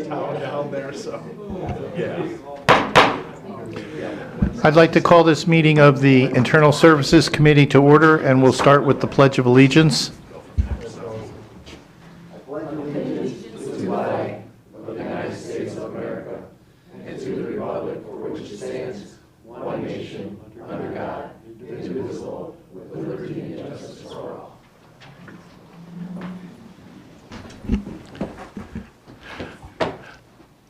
Down there, so, yeah. I'd like to call this meeting of the Internal Services Committee to order, and we'll start with the Pledge of Allegiance.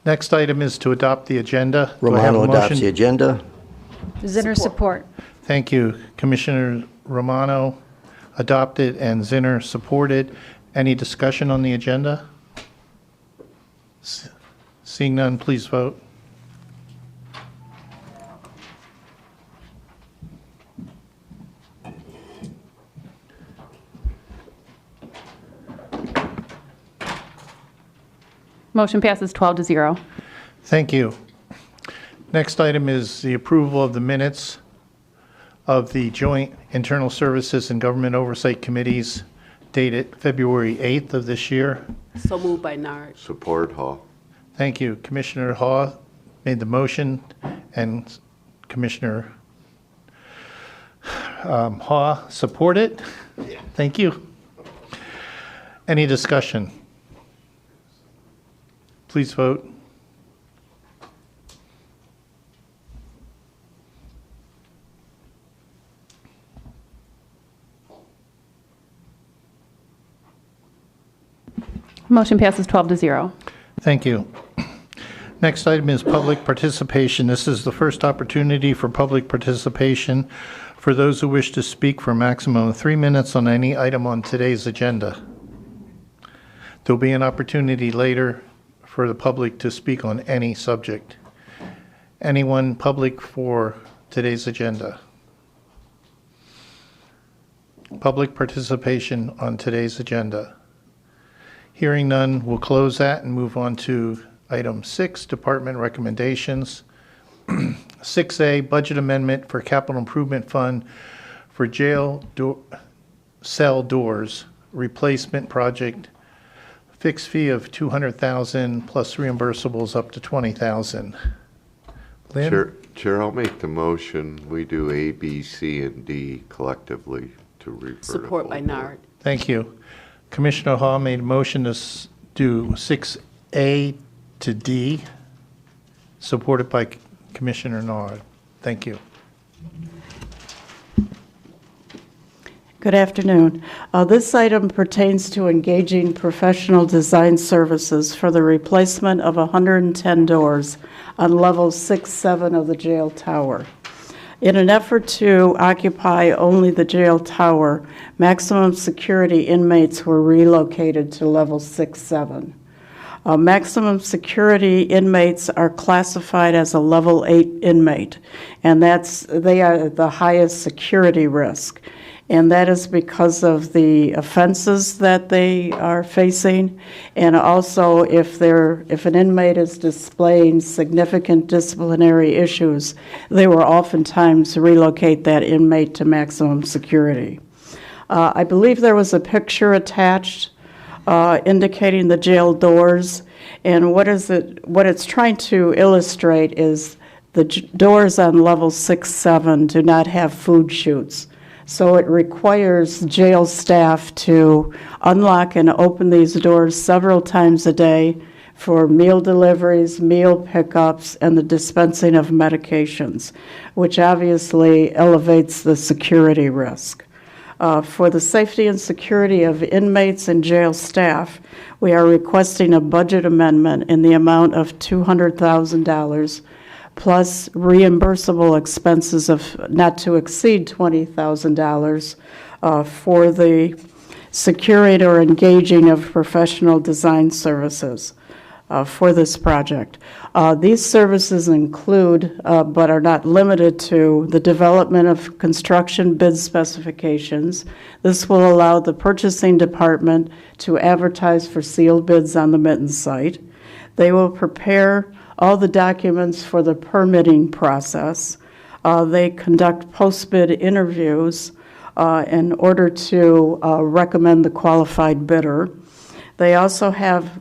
Next item is to adopt the agenda. Do I have a Romano adopts motion? the agenda. Zinner support. Thank you. Commissioner Romano adopted and Zinner supported. Any discussion on the agenda? Seeing none, please vote. Motion passes 12-0. Thank you. Next item is the approval of the minutes of the Joint Internal Services and Government Oversight Committees dated February 8th of this year. So moved by Nard. Support, Hall. Thank you. Commissioner Haw made the motion, and Commissioner Haw supported. Thank you. Any discussion? Please vote. Motion passes 12-0. Thank you. Next item is public participation. This is the first opportunity for public participation for those who wish to speak for a maximum of 3 minutes on any item on today's agenda. There'll be an opportunity later for the public to speak on any subject. Anyone public for today's agenda? Public participation on today's agenda. Hearing none, we'll close that and move on to item 6, department recommendations. 6A, budget amendment for capital improvement fund for jail cell doors replacement project. Fixed fee of $200,000 plus reimbursables up to $20,000. Lynn? Chair, I'll make the motion. We do A, B, C, and D collectively to refer. Support by Nard. Thank you. Commissioner Hall made a motion to do 6A to D, supported by Commissioner Nard. Thank you. Good afternoon. This item pertains to engaging professional design services for the replacement of 110 doors on levels 6, 7 of the jail tower. In an effort to occupy only the jail tower, maximum security inmates were relocated to level 6, 7. Maximum security inmates are classified as a level 8 inmate, and they are the highest security risk. And that is because of the offenses that they are facing, and also if an inmate is displaying significant disciplinary issues, they will oftentimes relocate that inmate to maximum security. I believe there was a picture attached indicating the jail doors, and what it's trying to illustrate is the doors on level 6, 7 do not have food chutes. So it requires jail staff to unlock and open these doors several times a day for meal deliveries, meal pickups, and the dispensing of medications, which obviously elevates the security risk. For the safety and security of inmates and jail staff, we are requesting a budget amendment in the amount of $200,000 plus reimbursable expenses of not to exceed $20,000 for the securing or engaging of professional design services for this project. These services include, but are not limited to, the development of construction bid specifications. This will allow the purchasing department to advertise for sealed bids on the Mittens site. They will prepare all the documents for the permitting process. They conduct post-bid interviews in order to recommend the qualified bidder. They also have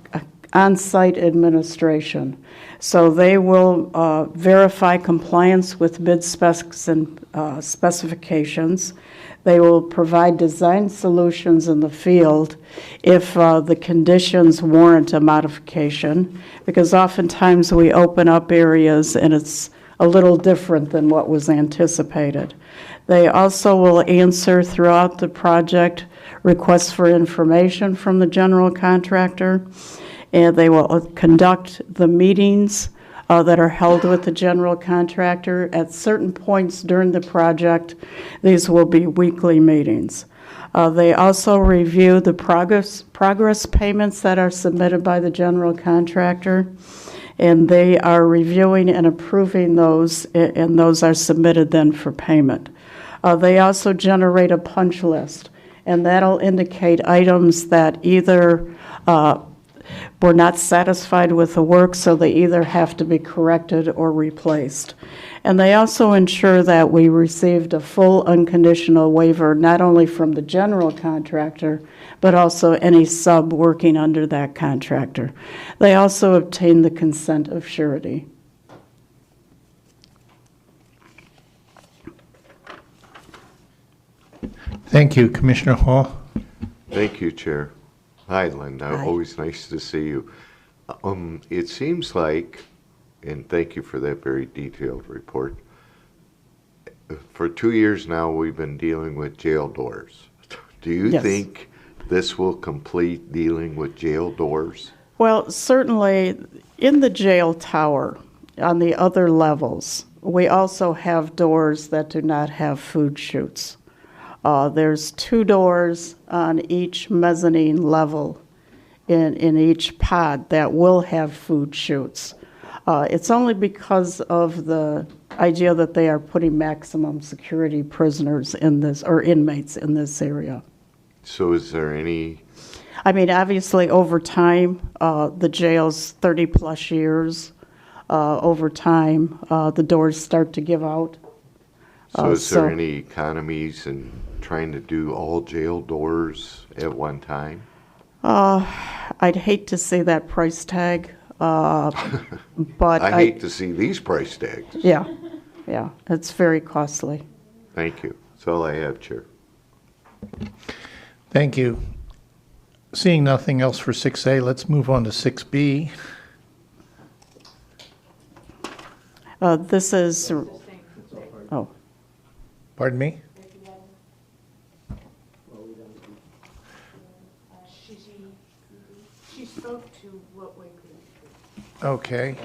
on-site administration. So they will verify compliance with bid specs and specifications. They will provide design solutions in the field if the conditions warrant a modification, because oftentimes we open up areas and it's a little different than what was anticipated. They also will answer throughout the project requests for information from the general contractor, and they will conduct the meetings that are held with the general contractor. At certain points during the project, these will be weekly meetings. They also review the progress payments that are submitted by the general contractor, and they are reviewing and approving those, and those are submitted then for payment. They also generate a punch list, and that'll indicate items that either were not satisfied with the work, so they either have to be corrected or replaced. And they also ensure that we received a full unconditional waiver, not only from the general contractor, but also any sub working under that contractor. They also obtain the consent of surety. Thank you, Commissioner Hall. Thank you, Chair. Hi, Linda. Hi. Always nice to see you. It seems like, and thank you for that very detailed report, for 2 years now, we've been dealing with jail doors. Do you Yes. think this will complete dealing with jail doors? Well, certainly in the jail tower, on the other levels, we also have doors that do not have food chutes. There's 2 doors on each mezzanine level in each pod that will have food chutes. It's only because of the idea that they are putting maximum security prisoners in this, or inmates in this area. So is there any, I mean, obviously, over time, the jail's 30-plus years. Over time, the doors start to give out. so is there so- any economies in trying to do all jail doors at one time? I'd hate to see that price tag, but I hate to see these price tags. yeah, it's very costly. Thank you. That's all I have, Chair. Thank you. Seeing nothing else for 6A, let's move on to 6B. This is, oh, Pardon me? She spoke to what we could. Okay.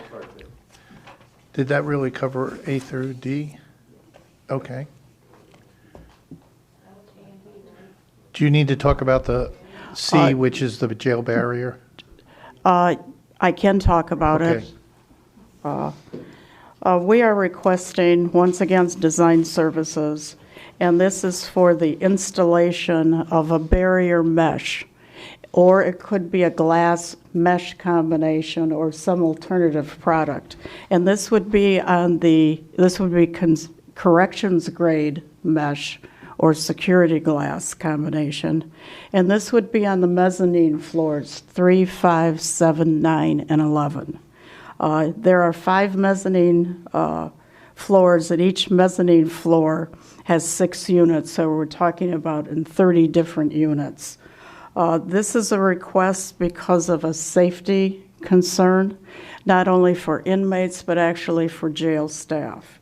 Did that really cover A through D? Okay. Do you need to talk about the C, which is the jail barrier? I can talk about it. Okay. We are requesting, once again, design services, and this is for the installation of a barrier mesh, or it could be a glass mesh combination or some alternative product. And this would be corrections grade mesh or security glass combination. And this would be on the mezzanine floors 3, 5, 7, 9, and 11. There are 5 mezzanine floors, and each mezzanine floor has 6 units, so we're talking about in 30 different units. This is a request because of a safety concern, not only for inmates, but actually for jail staff.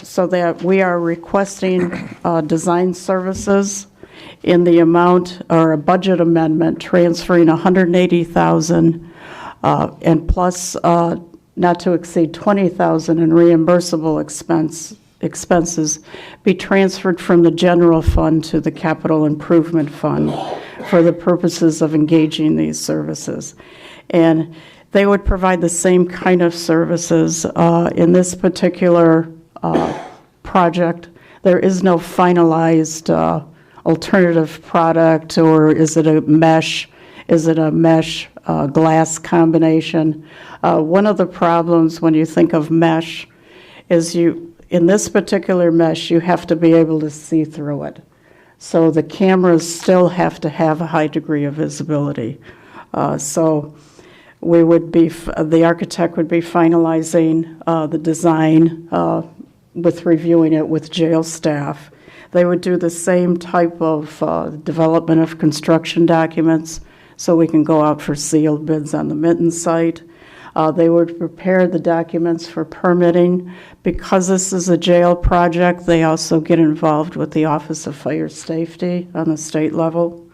So that we are requesting design services in the amount, or a budget amendment transferring $180,000 and plus not to exceed $20,000 in reimbursable expenses be transferred from the general fund to the capital improvement fund for the purposes of engaging these services. And they would provide the same kind of services. In this particular project, there is no finalized alternative product, or is it a mesh? Is it a mesh glass combination? One of the problems when you think of mesh is in this particular mesh, you have to be able to see through it. So the cameras still have to have a high degree of visibility. So we would be, the architect would be finalizing the design with reviewing it with jail staff. They would do the same type of development of construction documents so we can go out for sealed bids on the Mitten site. They would prepare the documents for permitting. Because this is a jail project, they also get involved with the Office of Fire Safety on the state level.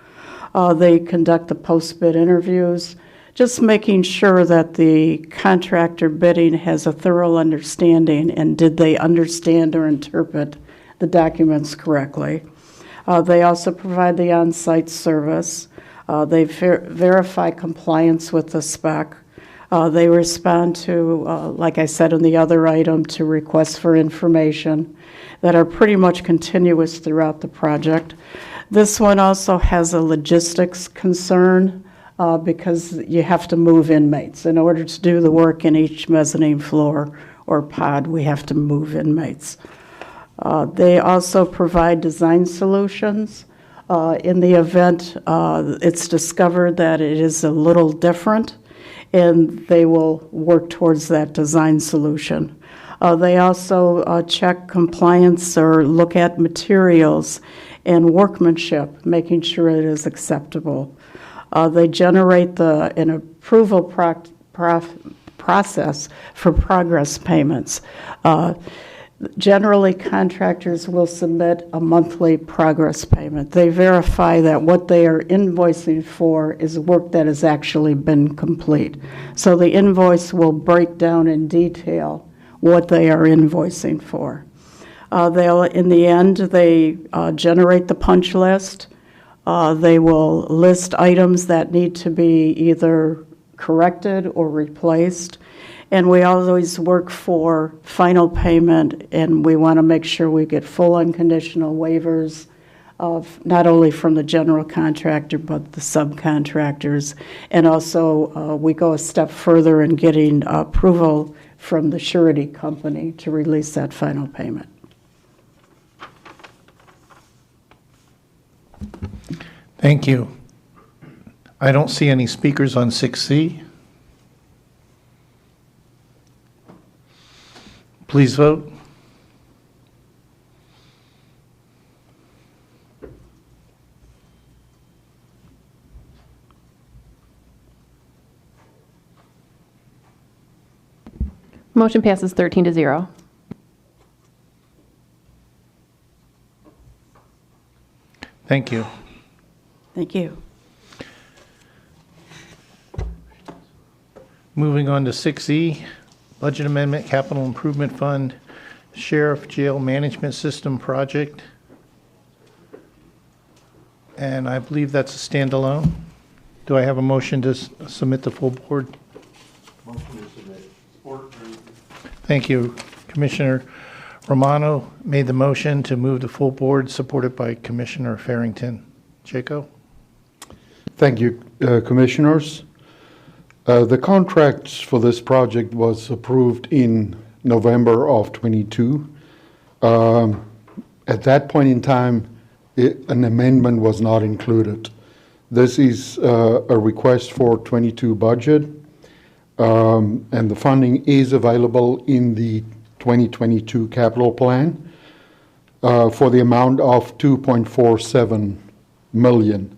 They conduct the post-bid interviews, just making sure that the contractor bidding has a thorough understanding and did they understand or interpret the documents correctly. They also provide the on-site service. They verify compliance with the spec. They respond to, like I said in the other item, to requests for information that are pretty much continuous throughout the project. This one also has a logistics concern because you have to move inmates. In order to do the work in each mezzanine floor or pod, we have to move inmates. They also provide design solutions. In the event it's discovered that it is a little different, and they will work towards that design solution. They also check compliance or look at materials and workmanship, making sure it is acceptable. They generate an approval process for progress payments. Generally, contractors will submit a monthly progress payment. They verify that what they are invoicing for is work that has actually been complete. So the invoice will break down in detail what they are invoicing for. In the end, they generate the punch list. They will list items that need to be either corrected or replaced. And we always work for final payment, and we want to make sure we get full unconditional waivers of not only from the general contractor, but the subcontractors. And also, we go a step further in getting approval from the surety company to release that final payment. Thank you. I don't see any speakers on 6C. Please vote. Motion passes 13-0. Thank you. Thank you. Moving on to 6E, Budget Amendment, Capital Improvement Fund, Sheriff Jail Management System Project. And I believe that's a standalone. Do I have a motion to submit the full board? Motion to submit. Support. Thank you. Commissioner Romano made the motion to move the full board, supported by Commissioner Farrington. Jaco? Thank you, Commissioners. The contracts for this project was approved in November of 22. At that point in time, an amendment was not included. This is a request for 22 budget, and the funding is available in the 2022 capital plan for the amount of $2.47 million.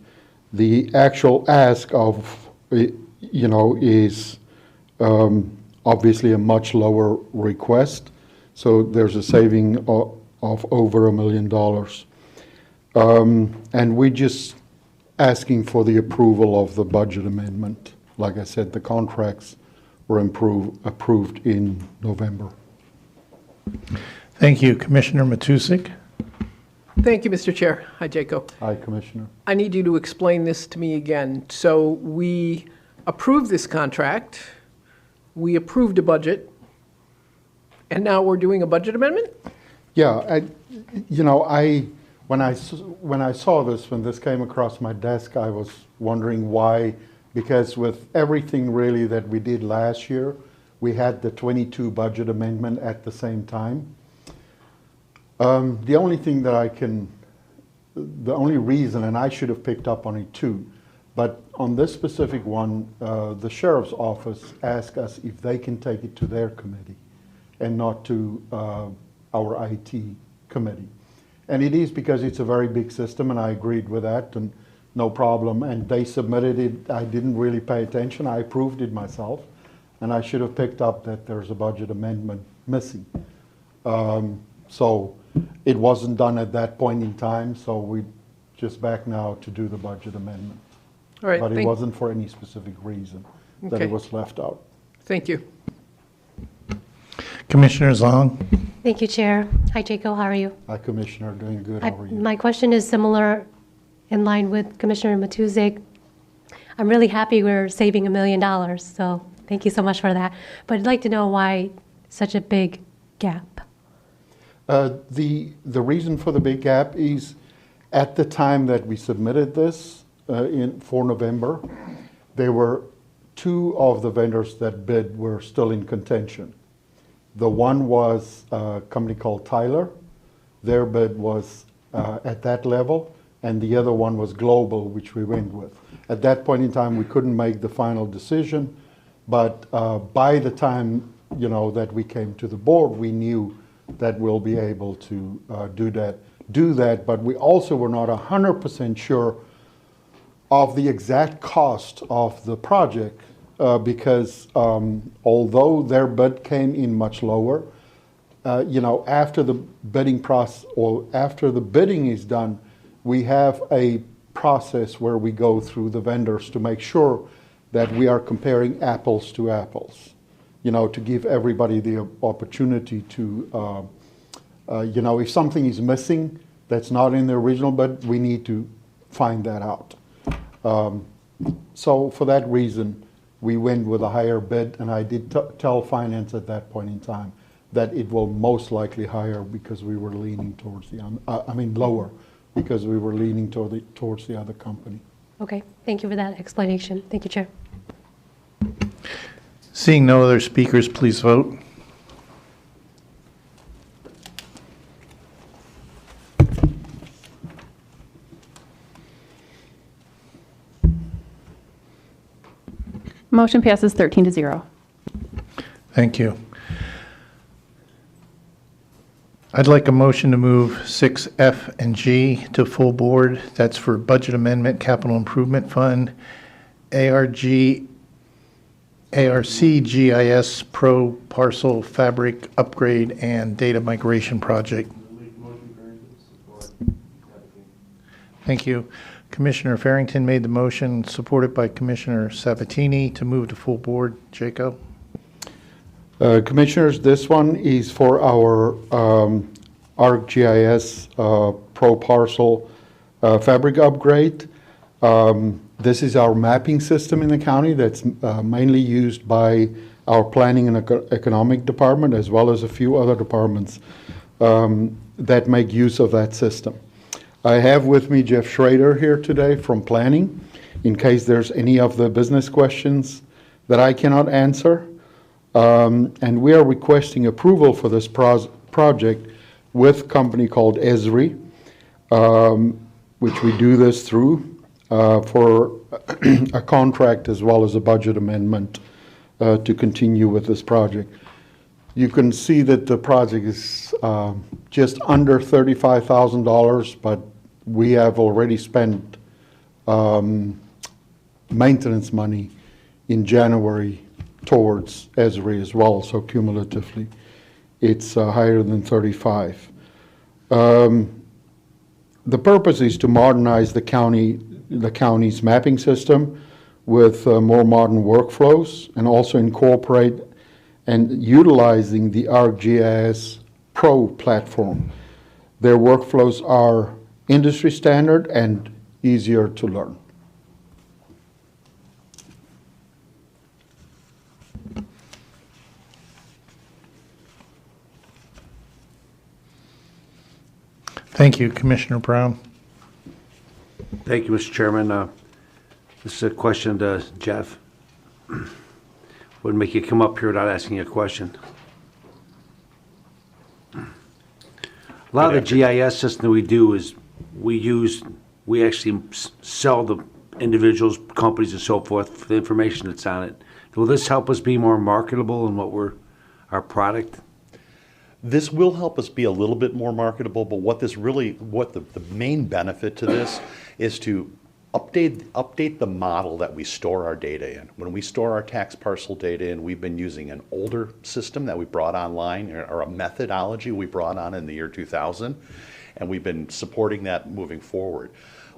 The actual ask of, is obviously a much lower request. So there's a saving of over $1 million. And we're just asking for the approval of the budget amendment. Like I said, the contracts were approved in November. Thank you. Commissioner Matusik? Thank you, Mr. Chair. Hi, Jaco. Hi, Commissioner. I need you to explain this to me again. So we approved this contract, we approved a budget, and now we're doing a budget amendment? Yeah, when I saw this, when this came across my desk, I was wondering why, because with everything really that we did last year, we had the 22 budget amendment at the same time. The only reason, and I should have picked up on it too, but on this specific one, the sheriff's office asked us if they can take it to their committee and not to our IT committee. And it is because it's a very big system, and I agreed with that, and no problem. And they submitted it. I didn't really pay attention. I approved it myself, and I should have picked up that there's a budget amendment missing. So it wasn't done at that point in time, so we just back now to do the budget amendment. All right, But it wasn't for any specific reason that Okay. it was left out. thank you. Commissioner Zong? Thank you, Chair. Hi, Jaco, how are you? Hi, Commissioner, doing good. How are you? My question is similar in line with Commissioner Matuzek. I'm really happy we're saving $1 million, so thank you so much for that. But I'd like to know why such a big gap. The reason for the big gap is at the time that we submitted this for November, there were two of the vendors that bid were still in contention. The one was a company called Tyler. Their bid was at that level, and the other one was Global, which we went with. At that point in time, we couldn't make the final decision, but by the time that we came to the board, we knew that we'll be able to do that. But we also were not 100% sure of the exact cost of the project. Because although their bid came in much lower, after the bidding process or after the bidding is done, we have a process where we go through the vendors to make sure that we are comparing apples to apples, to give everybody the opportunity to, if something is missing that's not in the original bid, we need to find that out. So for that reason, we went with a higher bid, and I did tell finance at that point in time that it will most likely higher because we were leaning towards lower because we were leaning towards the other company. Okay, thank you for that explanation. Thank you, Chair. Seeing no other speakers, please vote. Motion passes 13-0. Thank you. I'd like a motion to move 6F and G to full board. That's for Budget Amendment, Capital Improvement Fund, ArcGIS Pro Parcel Fabric Upgrade and Data Migration Project. Thank you. Commissioner Farrington made the motion, supported by Commissioner Sabatini, to move to full board. Jaco? Commissioners, this one is for our ArcGIS Pro Parcel Fabric Upgrade. This is our mapping system in the county that's mainly used by our Planning and Economic Department, as well as a few other departments that make use of that system. I have with me Jeff Schrader here today from Planning, in case there's any of the business questions that I cannot answer. And we are requesting approval for this project with a company called Esri, which we do this through for a contract as well as a budget amendment to continue with this project. You can see that the project is just under $35,000, but we have already spent maintenance money in January towards Esri as well, so cumulatively it's higher than 35. The purpose is to modernize the county's mapping system with more modern workflows, and also incorporate and utilizing the ArcGIS Pro platform. Their workflows are industry standard and easier to learn. Thank you. Commissioner Brown? Thank you, Mr. Chairman. This is a question to Jeff. Wouldn't make you come up here without asking a question. A lot of the GIS system that we do is we actually sell the individuals, companies, and so forth for the information that's on it. Will this help us be more marketable in our product? This will help us be a little bit more marketable, but what the main benefit to this is to update the model that we store our data in. When we store our tax parcel data in, we've been using an older system that we brought online, or a methodology we brought on in the year 2000, and we've been supporting that moving forward.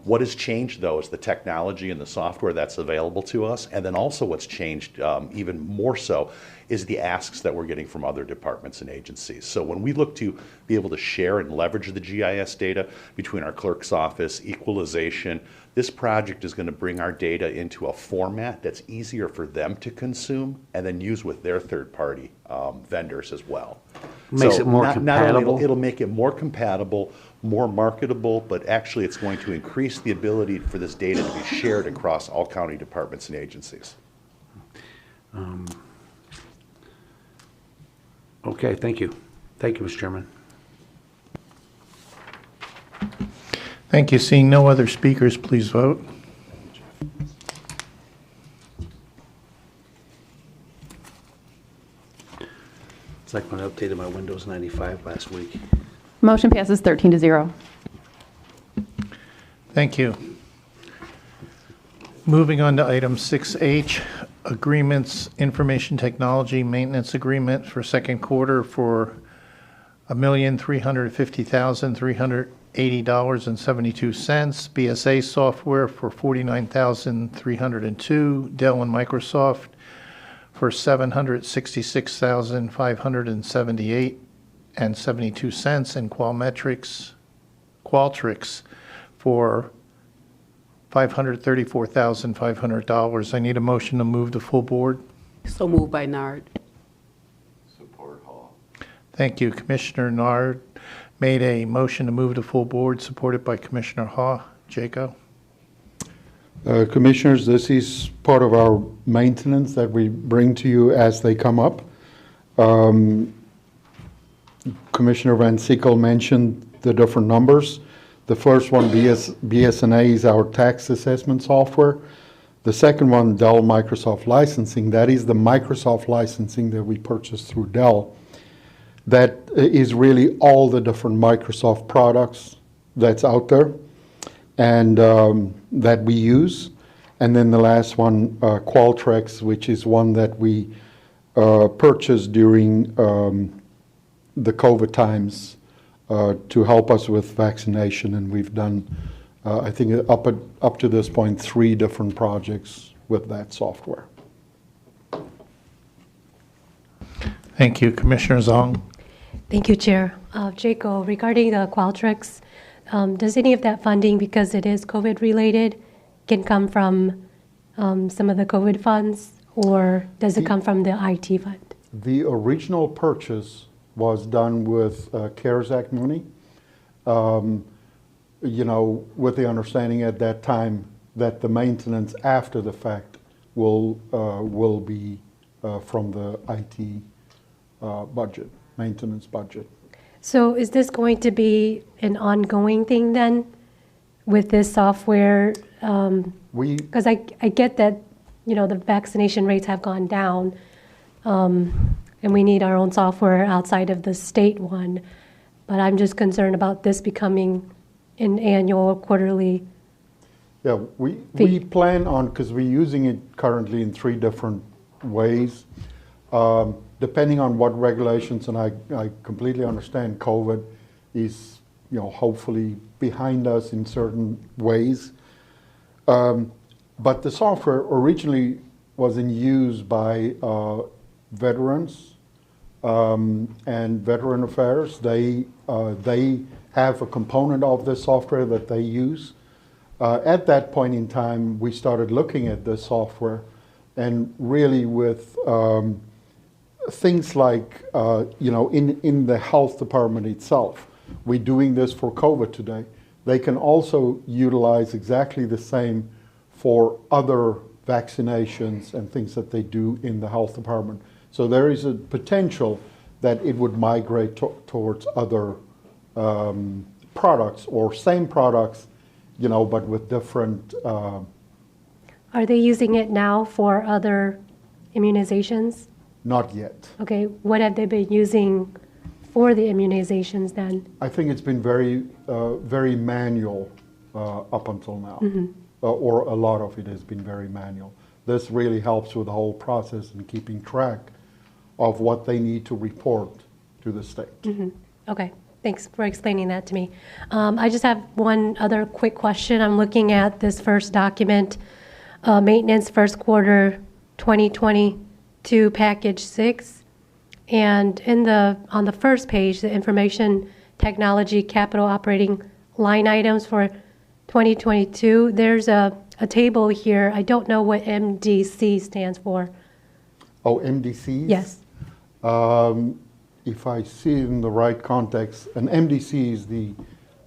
What has changed, though, is the technology and the software that's available to us, and then also what's changed even more so is the asks that we're getting from other departments and agencies. So when we look to be able to share and leverage the GIS data between our clerk's office, equalization, this project is going to bring our data into a format that's easier for them to consume and then use with their third-party vendors as well. Makes it more compatible? Not only it'll make it more compatible, more marketable, but actually it's going to increase the ability for this data to be shared across all county departments and agencies. Okay, thank you. Thank you, Mr. Chairman. Thank you. Seeing no other speakers, please vote. It's like when I updated my Windows 95 last week. Motion passes 13-0. Thank you. Moving on to item 6H, agreements, information technology maintenance agreement for second quarter for $1,350,380.72. BSA software for $49,302. Dell and Microsoft for $766,578.72, and Qualtrics for $534,500. I need a motion to move the full board. So moved by Nard. Support Hall. Thank you. Commissioner Nard made a motion to move the full board, supported by Commissioner Ha. Jaco? Commissioners, this is part of our maintenance that we bring to you as they come up. Commissioner Van Sickle mentioned the different numbers. The first one, BSNA, is our tax assessment software. The second one, Dell Microsoft licensing, that is the Microsoft licensing that we purchased through Dell. That is really all the different Microsoft products that's out there and that we use. And then the last one, Qualtrics, which is one that we purchased during the COVID times to help us with vaccination. And we've done, I think up to this point, 3 different projects with that software. Thank you. Commissioner Zong? Thank you, Chair. Jaco, regarding the Qualtrics, does any of that funding, because it is COVID-related, can come from some of the COVID funds, or does it come from the IT fund? The original purchase was done with CARES Act money, with the understanding at that time that the maintenance after the fact will be from the IT budget, maintenance budget. So is this going to be an ongoing thing then with this software? Because I get that, the vaccination rates have gone down, and we need our own software outside of the state one. But I'm just concerned about this becoming an annual or quarterly. Yeah, we plan on, because we're using it currently in 3 different ways. Depending on what regulations, and I completely understand COVID is, hopefully behind us in certain ways. But the software originally was in use by veterans and Veteran Affairs. They have a component of the software that they use. At that point in time, we started looking at the software, and really with things like, in the health department itself, we're doing this for COVID today. They can also utilize exactly the same for other vaccinations and things that they do in the health department. So there is a potential that it would migrate towards other products or same products, but with different Are they using it now for other immunizations? Not yet. Okay, what have they been using for the immunizations then? I think it's been very manual up until now, or a lot of it has been very manual. This really helps with the whole process and keeping track of what they need to report to the state. Okay, thanks for explaining that to me. I just have one other quick question. I'm looking at this first document, maintenance first quarter 2022 package 6. And on the first page, the information technology capital operating line items for 2022, there's a table here. I don't know what MDC stands for. Oh, MDCs? Yes. If I see it in the right context, an MDC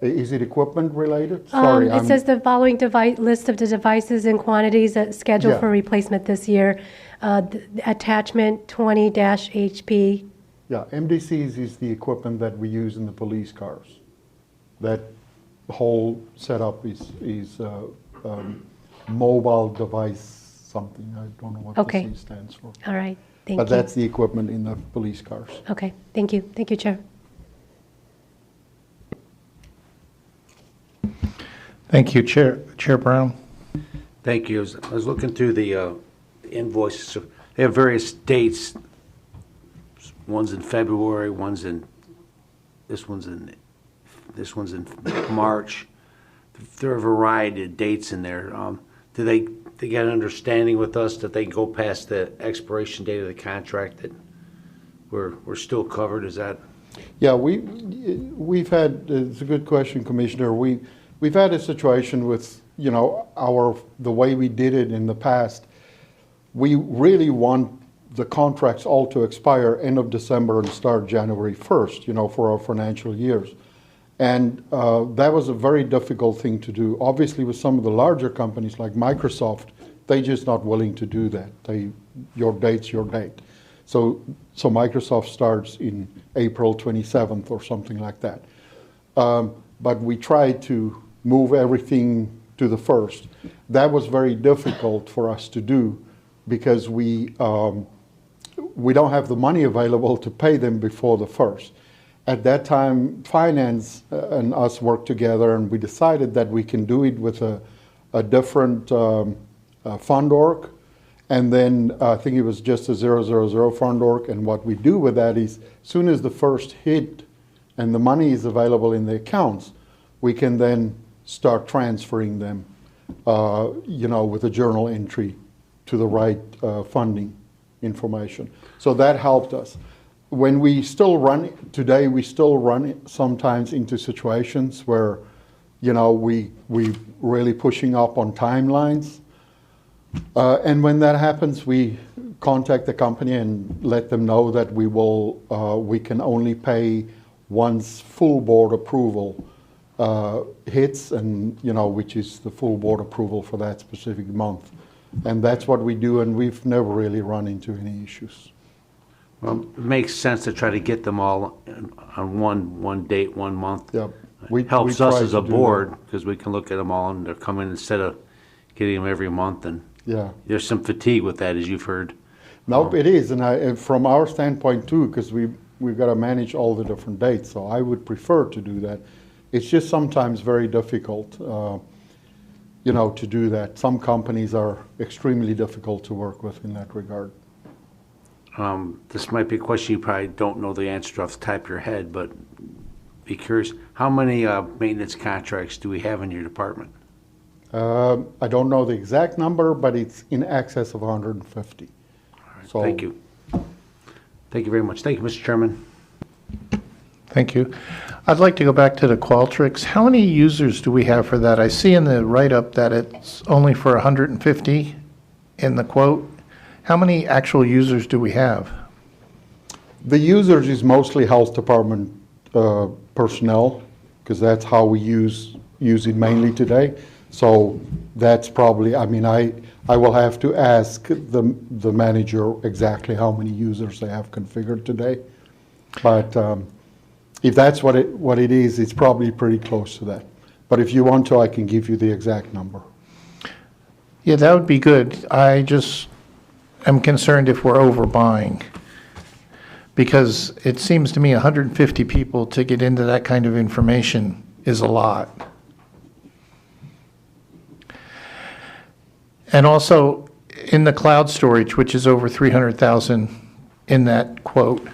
is it equipment related? Sorry, It says the following list of the devices and quantities that scheduled Yeah. for replacement this year. Attachment 20-HP. Yeah, MDCs is the equipment that we use in the police cars. That whole setup is mobile device something. I don't know what Okay. the C stands for. All right, thank But you. that's the equipment in the police cars. Okay, thank you. Thank you, Chair. Thank you, Chair Brown. Thank you. I was looking through the invoices. They have various dates. One's in February, this one's in March. There are a variety of dates in there. Do they get an understanding with us that they can go past the expiration date of the contract, that we're still covered? Is that? Yeah, we've had, it's a good question, Commissioner. We've had a situation with, the way we did it in the past. We really want the contracts all to expire end of December and start January 1st, for our financial years. And that was a very difficult thing to do. Obviously, with some of the larger companies like Microsoft, they're just not willing to do that. Your date's your date. So Microsoft starts in April 27th or something like that. But we tried to move everything to the 1st. That was very difficult for us to do because we don't have the money available to pay them before the 1st. At that time, finance and us worked together, and we decided that we can do it with a different fund org. And then I think it was just a 000 fund org. And what we do with that is, soon as the 1st hit and the money is available in the accounts, we can then start transferring them, with a journal entry to the right funding information. So that helped us. When we still run, today we still run sometimes into situations where, we really pushing up on timelines. And when that happens, we contact the company and let them know that we can only pay once full board approval hits, and which is the full board approval for that specific month. And that's what we do, and we've never really run into any issues. Well, it makes sense to try to get them all on one date, 1 month. Yeah, It helps us as a board because we can look at them all and they're coming instead of getting them every month. And Yeah. there's some fatigue with that, as you've heard. Nope, it is, and from our standpoint too, because we've got to manage all the different dates. So I would prefer to do that. It's just sometimes very difficult, to do that. Some companies are extremely difficult to work with in that regard. This might be a question you probably don't know the answer to off the top of your head, but be curious. How many maintenance contracts do we have in your department? I don't know the exact number, but it's in excess of 150. So, Thank you. Thank you very much. Thank you, Mr. Chairman. Thank you. I'd like to go back to the Qualtrics. How many users do we have for that? I see in the write-up that it's only for 150 in the quote. How many actual users do we have? The users is mostly health department personnel, because that's how we use it mainly today. So that's probably, I will have to ask the manager exactly how many users they have configured today. But if that's what it is, it's probably pretty close to that. But if you want to, I can give you the exact number. Yeah, that would be good. I just am concerned if we're overbuying. Because it seems to me 150 people to get into that kind of information is a lot. And also, in the cloud storage, which is over 300,000 in that quote,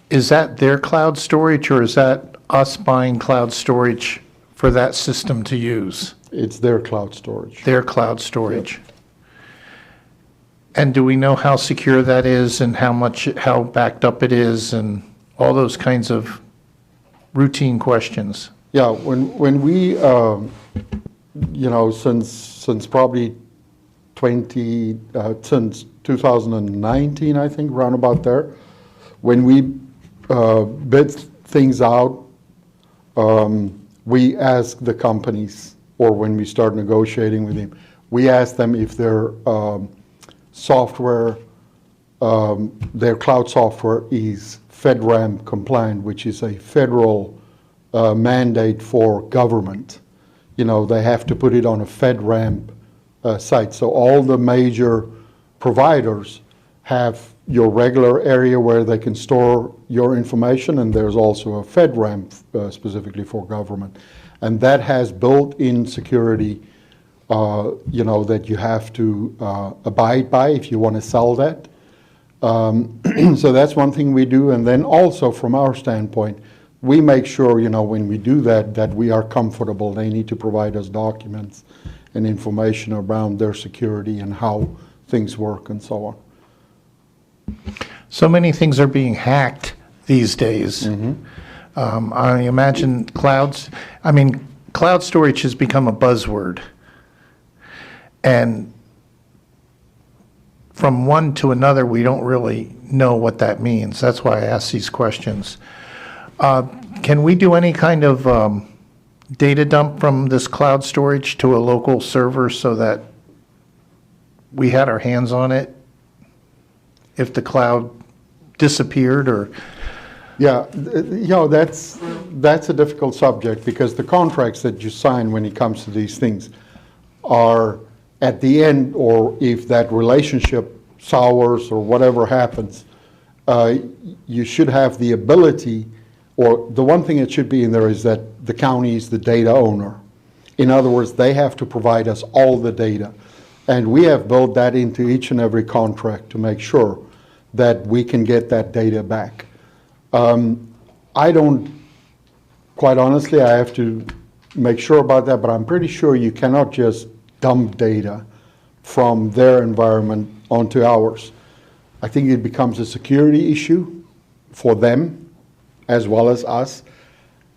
is that their cloud storage, or is that us buying cloud storage for that system to use? It's their cloud storage. Their cloud storage. And do we know how secure that is and how backed up it is and all those kinds of routine questions? Yeah, when we, since probably since 2019, I think, round about there, when we bid things out, we ask the companies, or when we start negotiating with them, we ask them if their software, their cloud software is FedRAMP compliant, which is a federal mandate for government. They have to put it on a FedRAMP site. So all the major providers have your regular area where they can store your information, and there's also a FedRAMP specifically for government. And that has built-in security that you have to abide by if you want to sell that. So that's one thing we do. And then also from our standpoint, we make sure, when we do that we are comfortable. They need to provide us documents and information around their security and how things work and so on. So many things are being hacked these days. I imagine cloud storage has become a buzzword. And from one to another, we don't really know what that means. That's why I ask these questions. Can we do any kind of data dump from this cloud storage to a local server so that we had our hands on it if the cloud disappeared? Or Yeah, that's a difficult subject, because the contracts that you sign when it comes to these things are at the end, or if that relationship sours or whatever happens, you should have the ability, or the one thing that should be in there is that the county is the data owner. In other words, they have to provide us all the data. And we have built that into each and every contract to make sure that we can get that data back. I don't, quite honestly, I have to make sure about that, but I'm pretty sure you cannot just dump data from their environment onto ours. I think it becomes a security issue for them as well as us.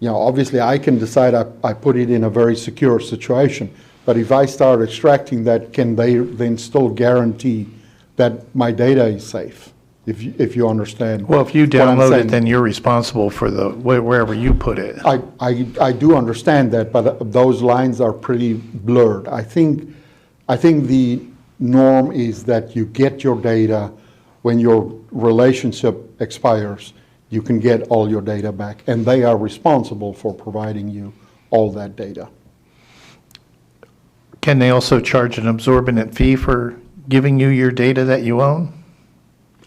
Obviously I can decide I put it in a very secure situation, but if I start extracting that, can they then still guarantee that my data is safe? If you understand. well, if you what I'm download it, saying. then you're responsible for wherever you put it. I do understand that, but those lines are pretty blurred. I think the norm is that you get your data when your relationship expires. You can get all your data back, and they are responsible for providing you all that data. Can they also charge an exorbitant fee for giving you your data that you own?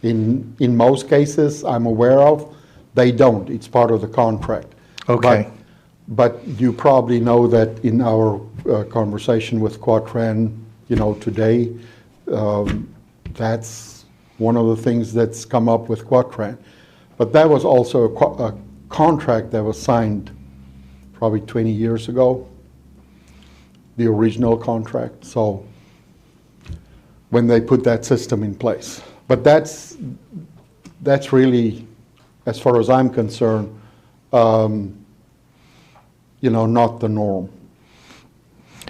In most cases I'm aware of, they don't. It's part of the contract. Okay. But you probably know that in our conversation with Quatran, today, that's one of the things that's come up with Quatran. But that was also a contract that was signed probably 20 years ago, the original contract. So when they put that system in place. But that's really, as far as I'm concerned, not the norm.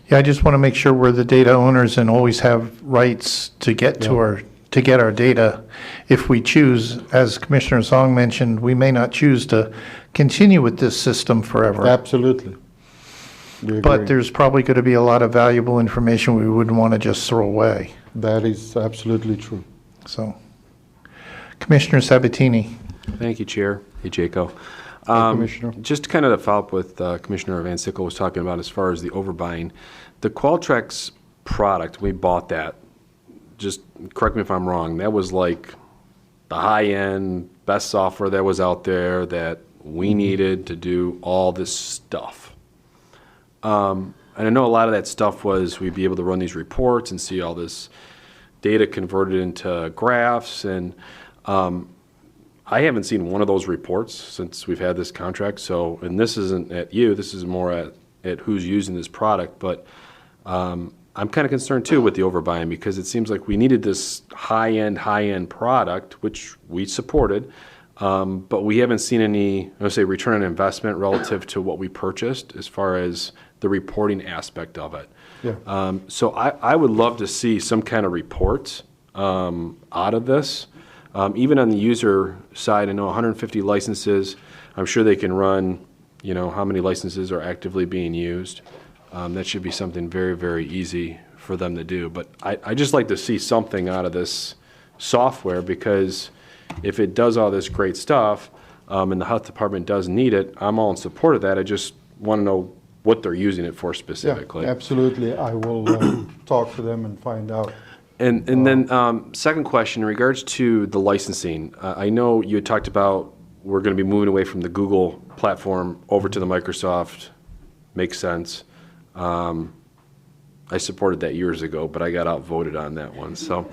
Yeah, I just want to make sure we're the data owners and always have rights to get to get our data. If we choose, as Commissioner Zong mentioned, we may not choose to continue with this system forever. Absolutely. We But agree. there's probably going to be a lot of valuable information we wouldn't want to just throw away. That is absolutely true. So, Commissioner Sabatini. Thank you, Chair. Hey, Jaco. Commissioner. Just kind of to follow up with Commissioner Van Sickle was talking about as far as the overbuying. The Qualtrics product, we bought that. Just correct me if I'm wrong. That was like the high-end, best software that was out there that we needed to do all this stuff. And I know a lot of that stuff was we'd be able to run these reports and see all this data converted into graphs. And I haven't seen one of those reports since we've had this contract. So, and this isn't at you, this is more at who's using this product. But I'm kind of concerned too with the overbuying because it seems like we needed this high-end product, which we supported. But we haven't seen any, I would say, return on investment relative to what we purchased as far as the reporting aspect of it. Yeah. So I would love to see some kind of report out of this. Even on the user side, I know 150 licenses. I'm sure they can run, how many licenses are actively being used. That should be something very, very easy for them to do. But I just like to see something out of this software because if it does all this great stuff and the health department does need it, I'm all in support of that. I just want to know what they're using it for specifically. Yeah, absolutely. I will talk to them and find out. And then second question, in regards to the licensing, I know you had talked about we're going to be moving away from the Google platform over to the Microsoft. Makes sense. I supported that years ago, but I got outvoted on that one. So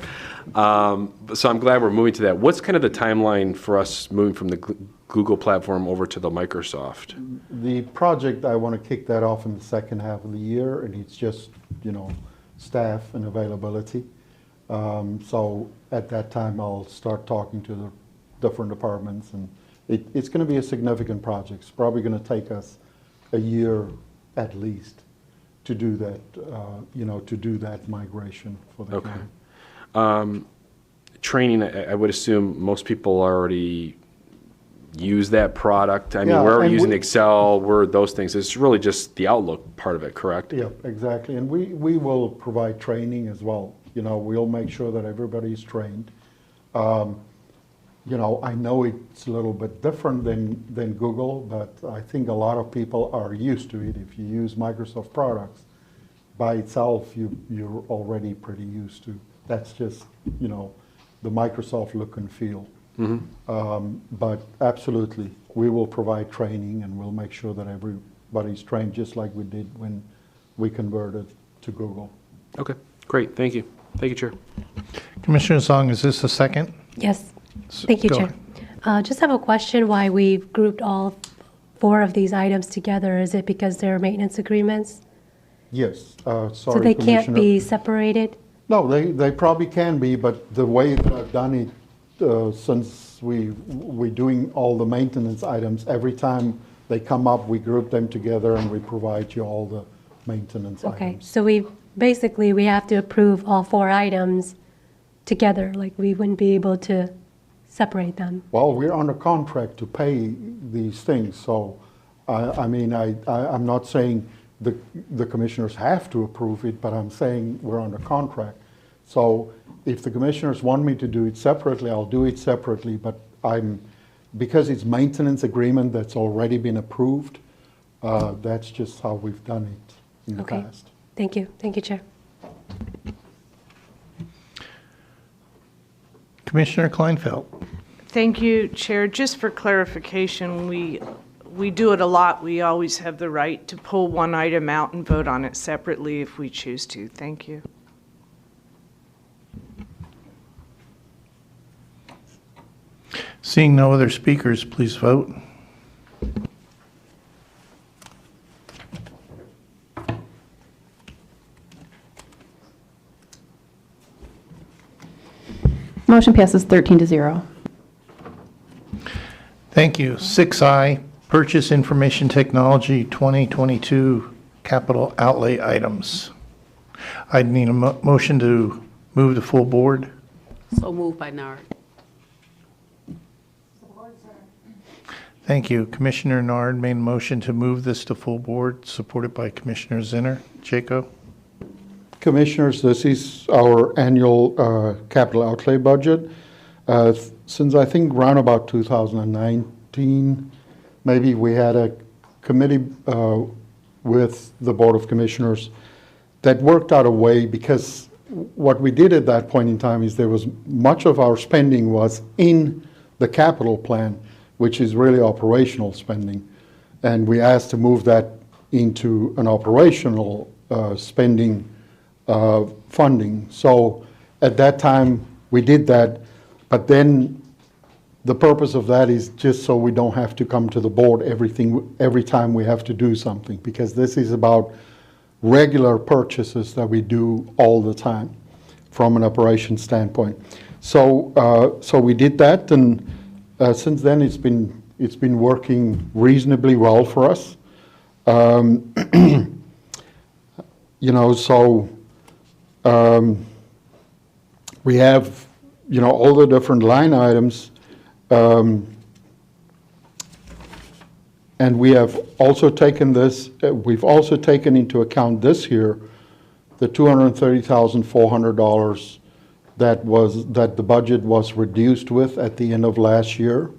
I'm glad we're moving to that. What's kind of the timeline for us moving from the Google platform over to the Microsoft? The project, I want to kick that off in the second half of the year, and it's just, staff and availability. So at that time, I'll start talking to the different departments, and it's going to be a significant project. It's probably going to take us a year at least to do that, to do that migration for the county. Training, I would assume most people already use that product. I mean, Yeah, we're already and using we- Excel, Word, those things. It's really just the Outlook part of it, correct? Yeah, exactly. And we will provide training as well. We'll make sure that everybody's trained. I know it's a little bit different than Google, but I think a lot of people are used to it. If you use Microsoft products by itself, you're already pretty used to. That's just, the Microsoft look and feel. But absolutely, we will provide training and we'll make sure that everybody's trained just like we did when we converted to Google. Okay, great. Thank you. Thank you, Chair. Commissioner Song, is this a second? Yes. Thank you, Go Chair. Just have a question why we've grouped all 4 of these items together. Is it because they're maintenance agreements? Yes, sorry, So they can't Commissioner. be separated? No, they probably can be, but the way that I've done it, since we're doing all the maintenance items, every time they come up, we group them together and we provide you all the maintenance Okay, items. so we have to approve all 4 items together, like we wouldn't be able to separate them. Well, we're under contract to pay these things, so I'm not saying the commissioners have to approve it, but I'm saying we're under contract. So if the commissioners want me to do it separately, I'll do it separately, but because it's maintenance agreement that's already been approved, that's just how we've done it in the Okay. past. Thank you. Thank you, Chair. Commissioner Kleinfeld. Thank you, Chair. Just for clarification, we do it a lot. We always have the right to pull one item out and vote on it separately if we choose to. Thank you. Seeing no other speakers, please vote. Motion passes 13-0. Thank you. 6I, Purchase Information Technology 2022 Capital Outlay Items. I'd need a motion to move the full board. So moved by Nard. Thank you. Commissioner Nard made a motion to move this to full board, supported by Commissioner Zinner. Jaco? Commissioners, this is our annual capital outlay budget. Since I think around about 2019, maybe we had a committee with the Board of Commissioners that worked out a way, because what we did at that point in time is there was much of our spending was in the capital plan, which is really operational spending. And we asked to move that into an operational spending funding. So at that time, we did that, but then the purpose of that is just so we don't have to come to the board every time we have to do something, because this is about regular purchases that we do all the time from an operations standpoint. So so we did that, and since then it's been working reasonably well for us. You know, so we have, you know, all the different line items, and we have also taken this, we've also taken into account this year the $230,400 that the budget was reduced with at the end of last year.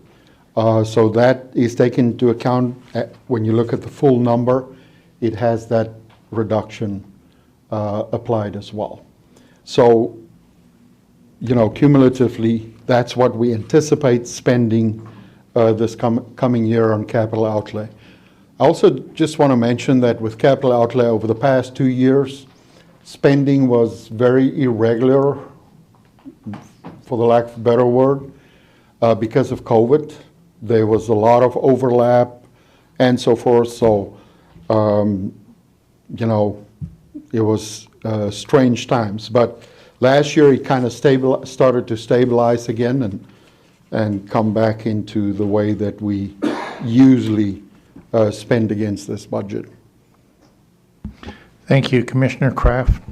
So that is taken into account when you look at the full number. It has that reduction applied as well. So, you know, cumulatively, that's what we anticipate spending this coming year on capital outlay. I also just want to mention that with capital outlay over the past 2 years, spending was very irregular, for the lack of a better word, because of COVID. There was a lot of overlap and so forth. So, you know, it was strange times. But last year it kind of started to stabilize again and come back into the way that we usually spend against this budget. Thank you. Commissioner Kraft.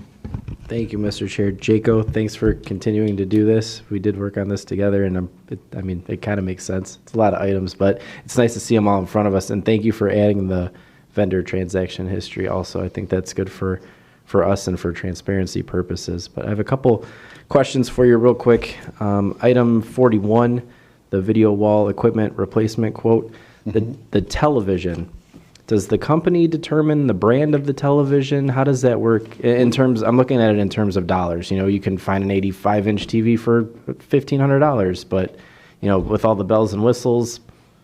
Thank you, Mr. Chair. Jaco, thanks for continuing to do this. We did work on this together, and I mean, it kind of makes sense. It's a lot of items, but it's nice to see them all in front of us. And thank you for adding the vendor transaction history also. I think that's good for us and for transparency purposes. But I have a couple questions for you real quick. Item 41, the video wall equipment replacement quote. The television. Does the company determine the brand of the television? How does that work in terms? I'm looking at it in terms of dollars. You know, you can find an 85-inch TV for $1,500, but you know, with all the bells and whistles,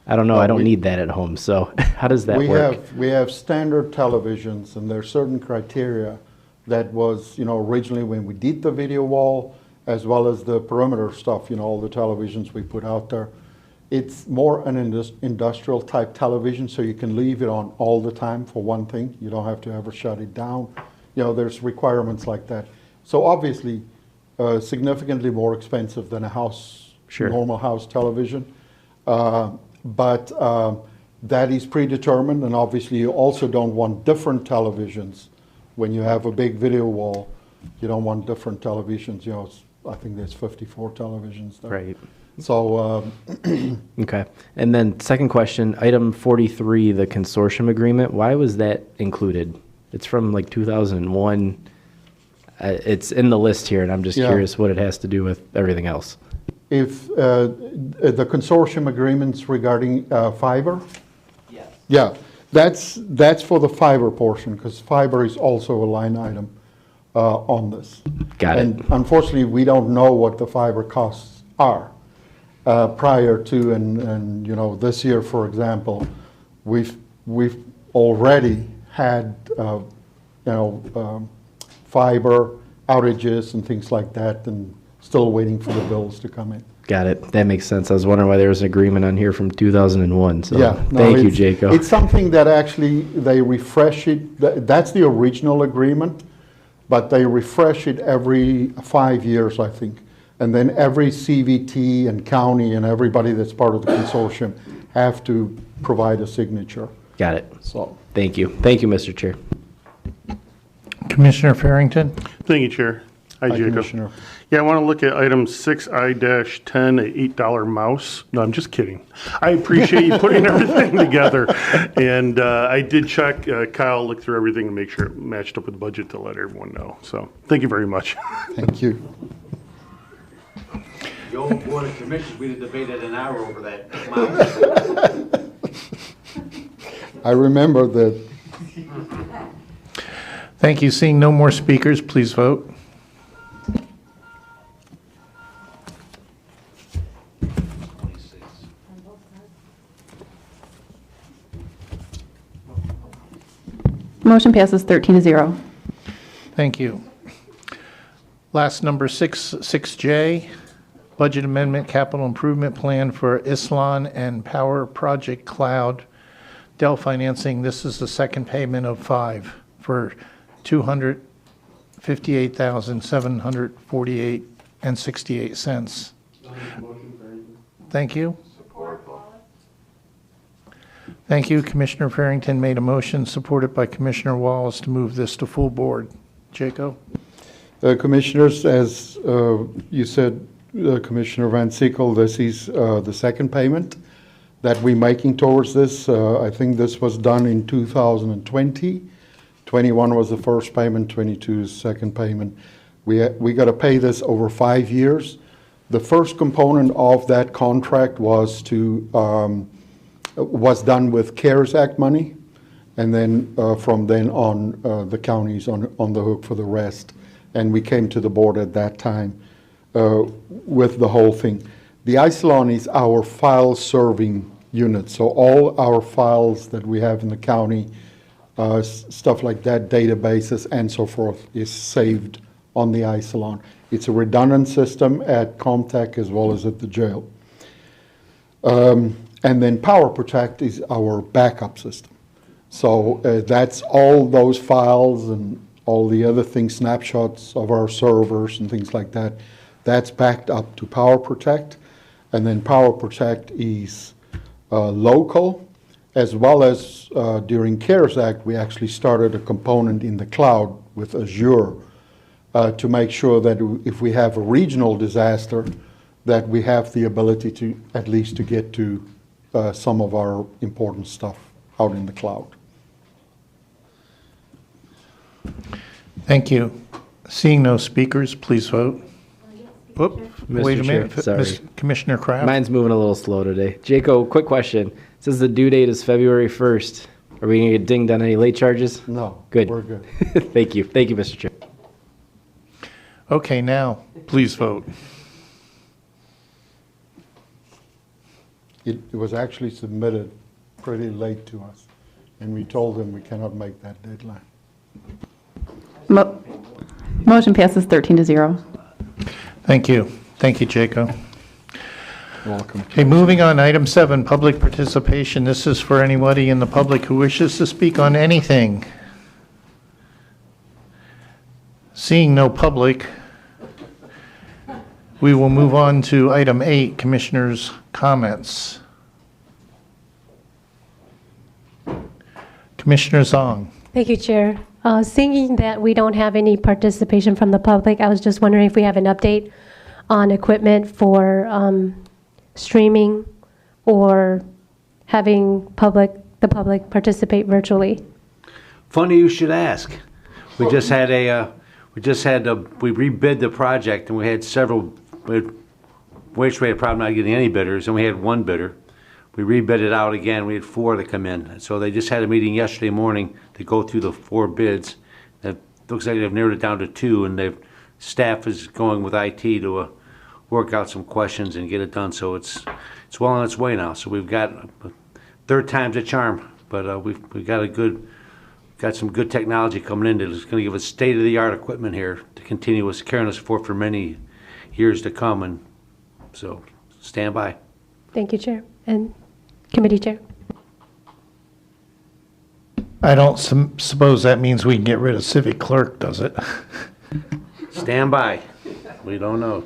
I don't know. I don't need that at home. So how does that work? We have standard televisions, and there's certain criteria that was, you know, originally when we did the video wall, as well as the perimeter stuff. You know, all the televisions we put out there. It's more an industrial type television, so you can leave it on all the time, for one thing. You don't have to ever shut it down. You know, there's requirements like that. So obviously, significantly more expensive than a house, normal house television. But that is predetermined, and obviously you also don't want different televisions. When you have a big video wall, you don't want different televisions. You know, I think there's 54 televisions there. Right. So, okay. And then second question, item 43, the consortium agreement. Why was that included? It's from like 2001. It's in the list here, and I'm just curious what it has to do with everything else. If the consortium agreements regarding fiber? Yes. Yeah, that's for the fiber portion, because fiber is also a line item on this. Got it. And unfortunately, we don't know what the fiber costs are. Prior to, and you know, this year, for example, we've already had fiber outages and things like that, and still waiting for the bills to come in. Got it. That makes sense. I was wondering why there was an agreement on here from 2001. So yeah, thank you, Jaco. It's something that actually they refresh it. That's the original agreement, but they refresh it every 5 years, I think. And then every CVT and county and everybody that's part of the consortium have to provide a signature. Got it. So thank you. Thank you, Mr. Chair. Commissioner Farrington. Thank you, Chair. Hi, Jacob. Commissioner. Yeah, I want to look at item 6I-10, an $8 mouse. No, I'm just kidding. I appreciate you putting everything together. And I did check, Kyle looked through everything to make sure it matched up with the budget to let everyone know. So thank you very much. Thank you. The old Board of Commissioners, we debated an hour over that I remember that. Thank you. Seeing no more speakers, please vote. Motion passes 13-0. Thank you. Last number 6J, budget amendment capital improvement plan for Isilon and Power Project Cloud Dell financing. This is the second payment of 5 for $258,748.68. Thank you. Thank you. Commissioner Farrington made a motion supported by Commissioner Wallace to move this to full board. Jaco? Commissioners, as you said, Commissioner Van Sickle, this is the second payment that we're making towards this. I think this was done in 2020. 21 was the first payment, 22 is the second payment. We got to pay this over 5 years. The first component of that contract was done with CARES Act money, and then from then on, the county's on the hook for the rest. And we came to the board at that time with the whole thing. The Isilon is our file serving unit, so all our files that we have in the county, stuff like that, databases and so forth, is saved on the Isilon. It's a redundant system at Comtech as well as at the jail. And then Power Protect is our backup system. So that's all those files and all the other things, snapshots of our servers and things like that. That's backed up to Power Protect. And then Power Protect is local, as well as during CARES Act, we actually started a component in the cloud with Azure to make sure that if we have a regional disaster, that we have the ability to at least to get to some of our important stuff out in the cloud. Thank you. Seeing no speakers, please vote. Whoop, wait a minute. Sorry. Commissioner Kraft? Mine's moving a little slow today. Jaco, quick question. It says the due date is February 1st. Are we going to get dinged on any late charges? No. Good. We're good. Thank you. Thank you, Mr. Chair. Okay, now, please vote. It was actually submitted pretty late to us, and we told them we cannot make that deadline. Motion passes 13-0. Thank you. Thank you, Jaco. Welcome. Okay, moving on, item 7, public participation. This is for anybody in the public who wishes to speak on anything. Seeing no public, we will move on to item 8, commissioners' comments. Commissioner Zong. Thank you, Chair. Seeing that we don't have any participation from the public, I was just wondering if we have an update on equipment for streaming or having the public participate virtually. Funny you should ask. We just had we rebid the project, and we had we had a problem not getting any bidders, and we had one bidder. We rebid it out again. We had 4 that come in. So they just had a meeting yesterday morning to go through the 4 bids. It looks like they've narrowed it down to 2, and staff is going with IT to work out some questions and get it done. So it's well on its way now. So we've got third time's a charm, but we've got some good technology coming in that's going to give us state-of-the-art equipment here to continue us carrying us for many years to come. And so stand by. Thank you, Chair. And Committee Chair. I don't suppose that means we can get rid of civic clerk, does it? Stand by. We don't know.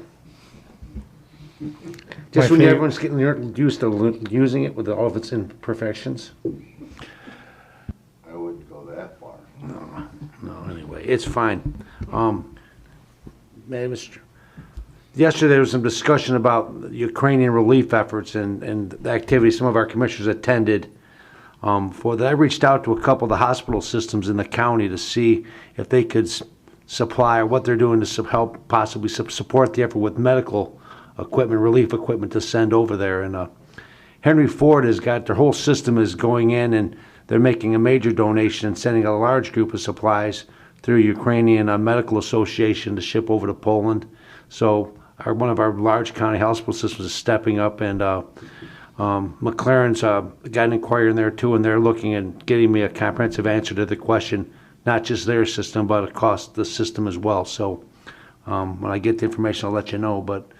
Just when everyone's getting used to using it with all of its imperfections. I wouldn't go that far. No, anyway, it's fine. Yesterday there was some discussion about Ukrainian relief efforts and the activities some of our commissioners attended. For that, I reached out to a couple of the hospital systems in the county to see if they could supply or what they're doing to help possibly support the effort with medical equipment, relief equipment to send over there. And Henry Ford has got their whole system is going in, and they're making a major donation and sending a large group of supplies through Ukrainian Medical Association to ship over to Poland. So one of our large county hospital systems is stepping up, and McLaren's got an inquiry in there too, and they're looking and getting me a comprehensive answer to the question, not just their system, but across the system as well. So when I get the information, I'll let you know. But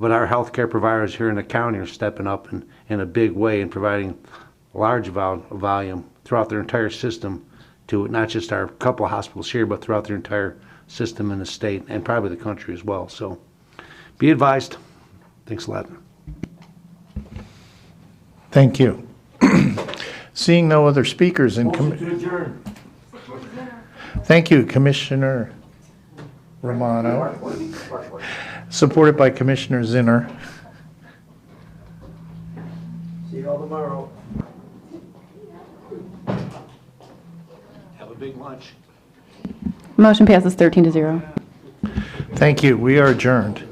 our healthcare providers here in the county are stepping up in a big way and providing large volume throughout their entire system to not just our couple of hospitals here, but throughout their entire system in the state and probably the country as well. So be advised. Thanks a lot. Thank you. Seeing no other speakers in. Thank you, Commissioner Romano. Supported by Commissioner Zinner. See you all tomorrow. Have a big lunch. Motion passes 13 to 0. Thank you. We are adjourned.